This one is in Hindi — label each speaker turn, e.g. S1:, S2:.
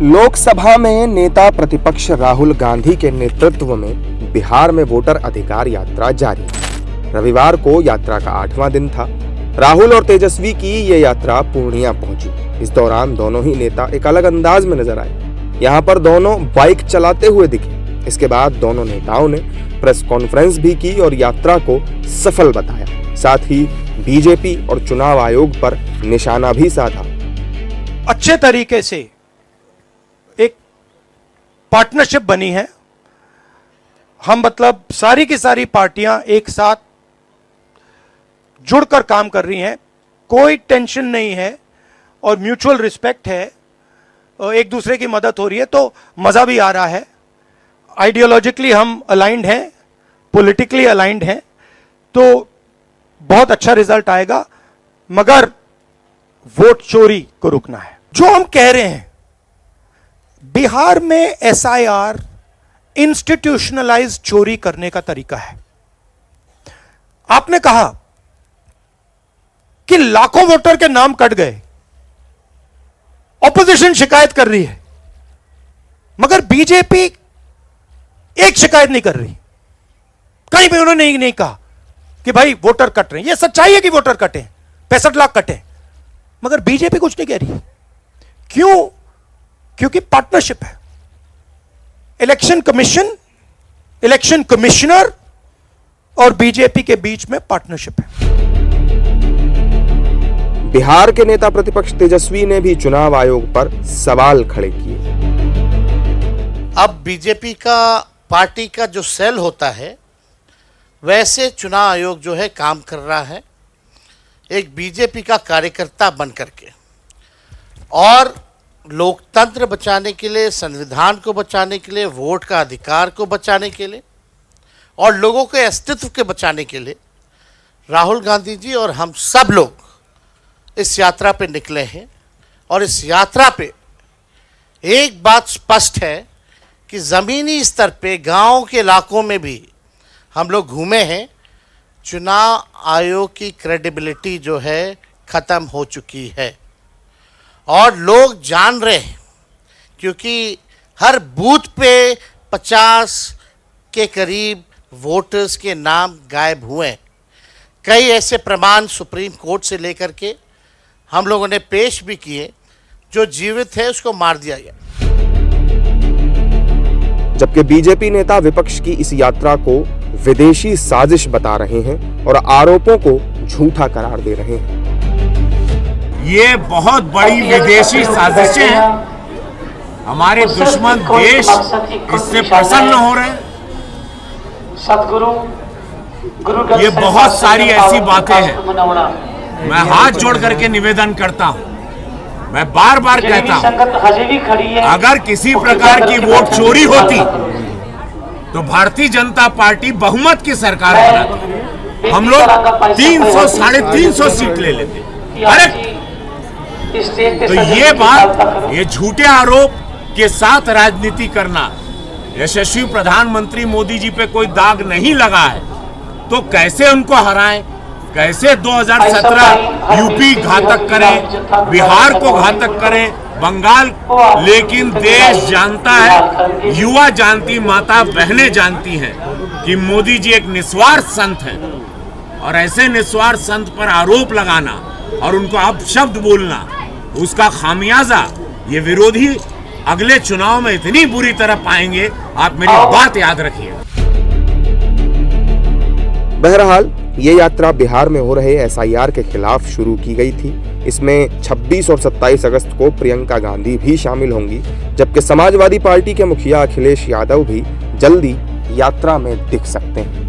S1: लोकसभा में नेता प्रतिपक्ष राहुल गांधी के नेतृत्व में बिहार में वोटर अधिकार यात्रा जारी। रविवार को यात्रा का 8वां दिन था। राहुल और तेजस्वी की ये यात्रा पूर्णिया पहुंची। इस दौरान दोनों ही नेता एक अलग अंदाज में नजर आए। यहाँ पर दोनों बाइक चलाते हुए दिखे। इसके बाद दोनों नेताओं ने प्रेस कॉन्फ्रेंस भी की और यात्रा को सफल बताया। साथ ही बीजेपी और चुनाव आयोग पर निशाना भी साधा।
S2: अच्छे तरीके से एक पार्टनरशिप बनी है। हम मतलब सारी की सारी पार्टियां एक साथ जुड़कर काम कर रही हैं। कोई टेंशन नहीं है और म्यूचुअल रिस्पेक्ट है। एक दूसरे की मदद हो रही है तो मजा भी आ रहा है। आइडियोलॉजिकली हम अलाइंड हैं, पॉलिटिकली अलाइंड हैं, तो बहुत अच्छा रिजल्ट आएगा। मगर वोट चोरी को रुकना है। जो हम कह रहे हैं, बिहार में SIR इंस्टीट्यूशनलाइज चोरी करने का तरीका है। आपने कहा कि लाखों वोटर के नाम कट गए, ऑपोजिशन शिकायत कर रही है, मगर बीजेपी एक शिकायत नहीं कर रही। कहीं भी उन्होंने नहीं कहा कि भाई वोटर कट रहे हैं। यह सच्चाई है कि वोटर कटे, 65 लाख कटे, मगर बीजेपी कुछ नहीं कह रही। क्यों? क्योंकि पार्टनरशिप है। इलेक्शन कमीशन, इलेक्शन कमिश्नर और बीजेपी के बीच में पार्टनरशिप है।
S1: बिहार के नेता प्रतिपक्ष तेजस्वी ने भी चुनाव आयोग पर सवाल खड़े किए।
S3: अब बीजेपी का पार्टी का जो सेल होता है, वैसे चुनाव आयोग जो है काम कर रहा है एक बीजेपी का कार्यकर्ता बन करके, और लोकतंत्र बचाने के लिए, संविधान को बचाने के लिए, वोट का अधिकार को बचाने के लिए और लोगों के अस्तित्व के बचाने के लिए राहुल गांधी जी और हम सब लोग इस यात्रा पे निकले हैं। और इस यात्रा पे एक बात स्पष्ट है कि ज़मीनी स्तर पे गांव के इलाकों में भी हम लोग घूमे हैं। चुनाव आयोग की क्रेडिबिलिटी जो है ख़त्म हो चुकी है और लोग जान रहे हैं, क्योंकि हर बूथ पे 50 के करीब वोटर्स के नाम गायब हुए हैं। कई ऐसे प्रमाण सुप्रीम कोर्ट से लेकर के हम लोगों ने पेश भी किए। जो जीवित है उसको मार दिया गया।
S1: जबकि बीजेपी नेता विपक्ष की इस यात्रा को विदेशी साजिश बता रहे हैं और आरोपों को झूठा करार दे रहे हैं।
S4: ये बहुत बड़ी विदेशी साजिशें हैं। हमारे दुश्मन देश इससे प्रसन्न हो रहे हैं। ये बहुत सारी ऐसी बातें हैं। मैं हाथ जोड़ करके निवेदन करता हूं, मैं बार बार कहता हूं, अगर किसी प्रकार की वोट चोरी होती तो भारतीय जनता पार्टी बहुमत की सरकार बनाती। हम लोग 300 साढ़े 300 सीट ले लेते। अरे तो ये बात, ये झूठे आरोप के साथ राजनीति करना, यशस्वी प्रधानमंत्री मोदी जी पे कोई दाग नहीं लगा है तो कैसे उनको हराएं? कैसे 2017 यूपी घातक करें, बिहार को घातक करें, बंगाल, लेकिन देश जानता है, युवा जानती, माता बहनें जानती हैं कि मोदी जी एक निस्वार्थ संत हैं। और ऐसे निस्वार्थ संत पर आरोप लगाना और उनको अपशब्द बोलना, उसका खामियाजा ये विरोधी अगले चुनाव में इतनी बुरी तरह पाएंगे। आप मेरी बात याद रखिए।
S1: बहरहाल ये यात्रा बिहार में हो रहे SIR के खिलाफ शुरू की गई थी। इसमें 26 और 27 अगस्त को प्रियंका गांधी भी शामिल होंगी, जबकि समाजवादी पार्टी के मुखिया अखिलेश यादव भी जल्दी यात्रा में दिख सकते हैं।